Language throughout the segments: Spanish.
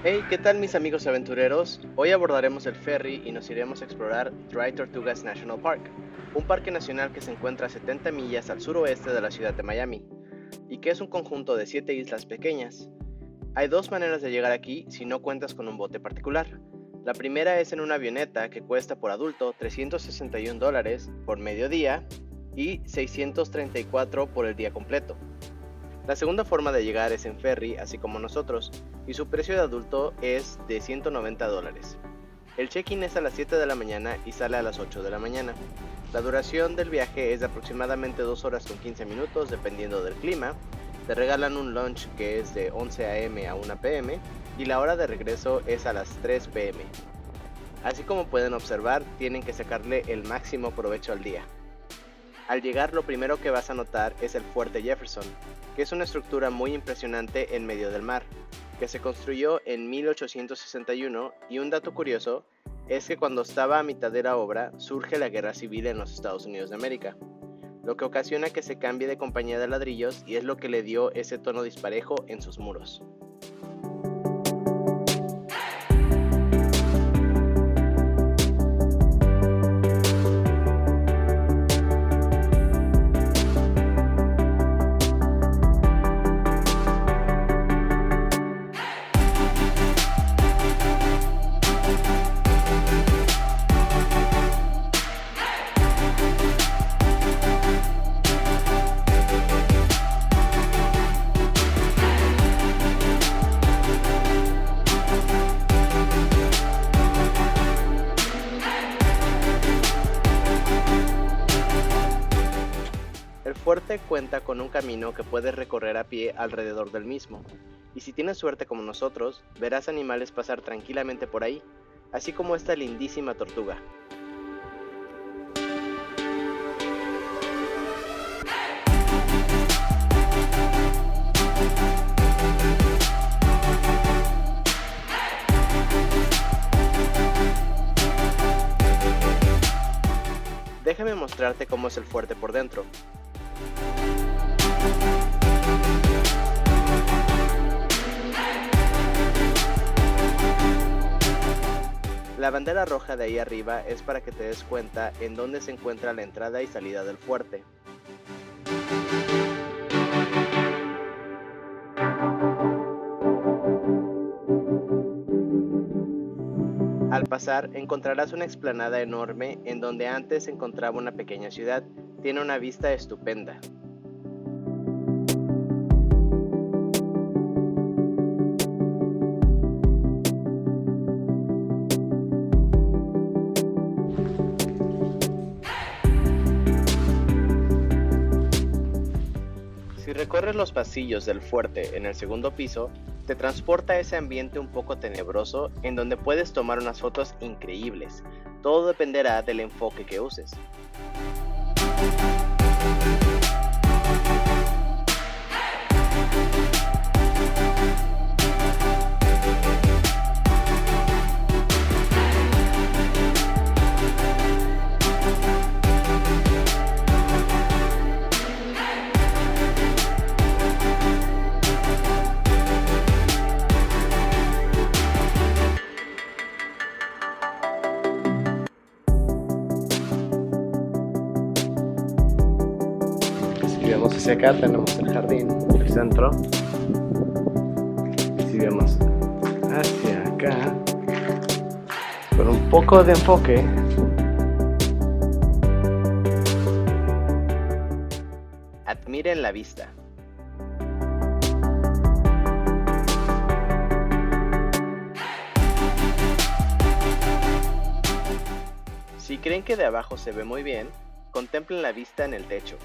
Hey, ¿qué tal mis amigos aventureros? Hoy abordaremos el ferry y nos iremos a explorar Dry Tortugas National Park, un parque nacional que se encuentra a 70 millas al suroeste de la ciudad de Miami, y que es un conjunto de 7 islas pequeñas. Hay dos maneras de llegar aquí si no cuentas con un bote particular. La primera es en una avioneta que cuesta por adulto $361 por mediodía y $634 por el día completo. La segunda forma de llegar es en ferry, así como nosotros, y su precio de adulto es de $190. El check-in es a las 7 de la mañana y sale a las 8 de la mañana. La duración del viaje es de aproximadamente 2 horas con 15 minutos dependiendo del clima. Te regalan un lunch que es de 11 a.m. a 1 p.m. y la hora de regreso es a las 3 p.m. Así como pueden observar, tienen que sacarle el máximo provecho al día. Al llegar, lo primero que vas a notar es el Fuerte Jefferson, que es una estructura muy impresionante en medio del mar, que se construyó en 1861, y un dato curioso es que cuando estaba a mitad de la obra surge la guerra civil en los Estados Unidos de América, lo que ocasiona que se cambie de compañía de ladrillos y es lo que le dio ese tono disparejo en sus muros. El fuerte cuenta con un camino que puedes recorrer a pie alrededor del mismo, y si tienes suerte como nosotros, verás animales pasar tranquilamente por ahí, así como esta lindísima tortuga. Déjame mostrarte cómo es el fuerte por dentro. La bandera roja de ahí arriba es para que te des cuenta en dónde se encuentra la entrada y salida del fuerte. Al pasar encontrarás una explanada enorme en donde antes se encontraba una pequeña ciudad. Tiene una vista estupenda. Si recorres los pasillos del fuerte en el segundo piso, te transporta a ese ambiente un poco tenebroso en donde puedes tomar unas fotos increíbles. Todo dependerá del enfoque que uses. Si vemos hacia acá tenemos el jardín, el centro. Y si vemos hacia acá, con un poco de enfoque, admiren la vista. Si creen que de abajo se ve muy bien, contemplen la vista en el techo.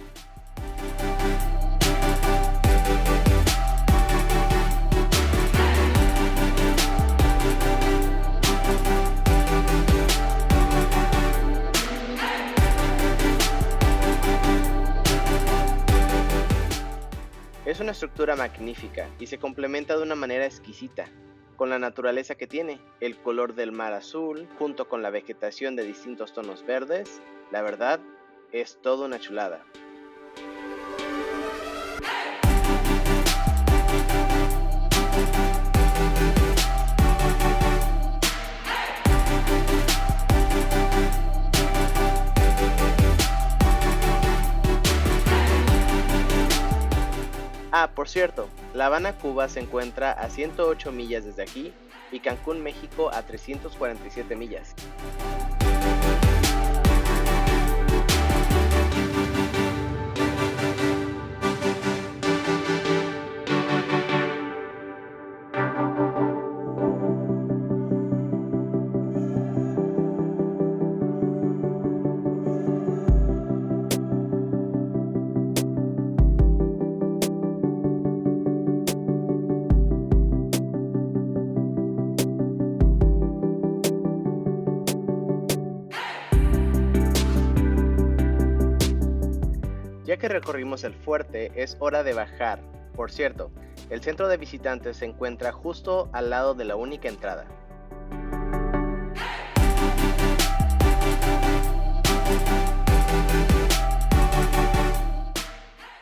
Es una estructura magnífica y se complementa de una manera exquisita con la naturaleza que tiene, el color del mar azul, junto con la vegetación de distintos tonos verdes. La verdad, es toda una chulada. Por cierto, La Habana, Cuba se encuentra a 108 millas desde aquí y Cancún, México a 347 millas. Ya que recorrimos el fuerte, es hora de bajar. Por cierto, el centro de visitantes se encuentra justo al lado de la única entrada.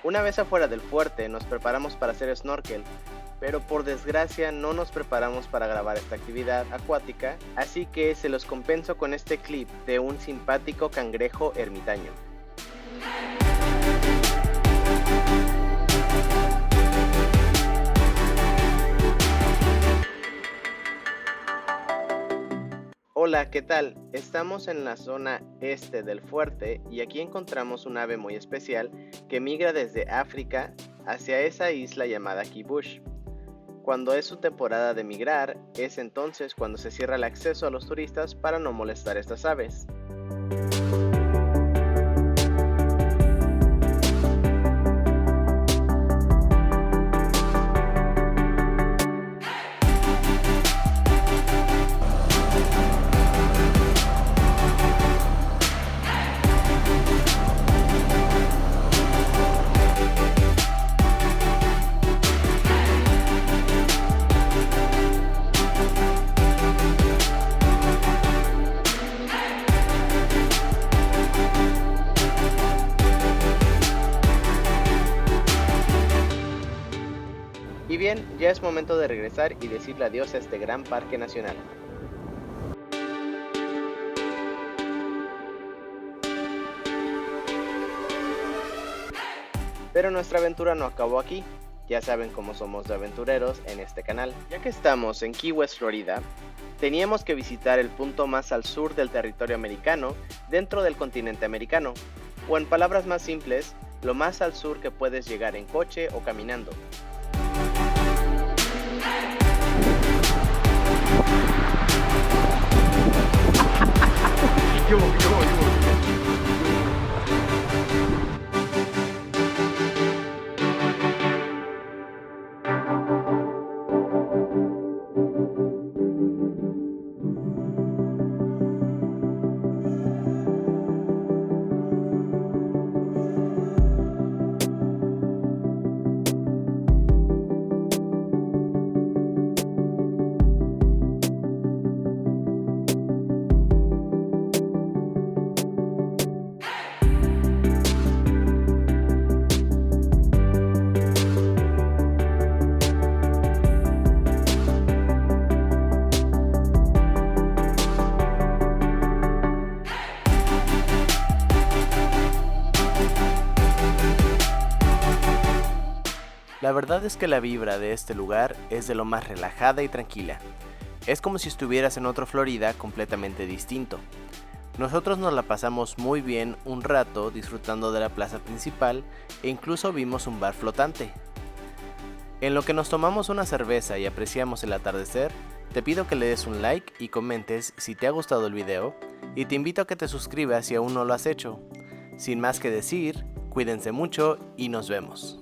Una vez afuera del fuerte, nos preparamos para hacer snorkel, pero por desgracia no nos preparamos para grabar esta actividad acuática, así que se los compenso con este clip de un simpático cangrejo ermitaño. Hola, ¿qué tal? Estamos en la zona este del fuerte y aquí encontramos un ave muy especial que migra desde África hacia esa isla llamada Kibush. Cuando es su temporada de migrar, es entonces cuando se cierra el acceso a los turistas para no molestar a estas aves. Y bien, ya es momento de regresar y decirle adiós a este gran parque nacional. Pero nuestra aventura no acabó aquí. Ya saben cómo somos de aventureros en este canal. Ya que estamos en Key West, Florida, teníamos que visitar el punto más al sur del territorio americano dentro del continente americano, o en palabras más simples, lo más al sur que puedes llegar en coche o caminando. La verdad es que la vibra de este lugar es de lo más relajada y tranquila. Es como si estuvieras en otro Florida completamente distinto. Nosotros nos la pasamos muy bien un rato disfrutando de la plaza principal e incluso vimos un bar flotante. En lo que nos tomamos una cerveza y apreciamos el atardecer, te pido que le des un like y comentes si te ha gustado el video y te invito a que te suscribas si aún no lo has hecho. Sin más que decir, cuídense mucho y nos vemos.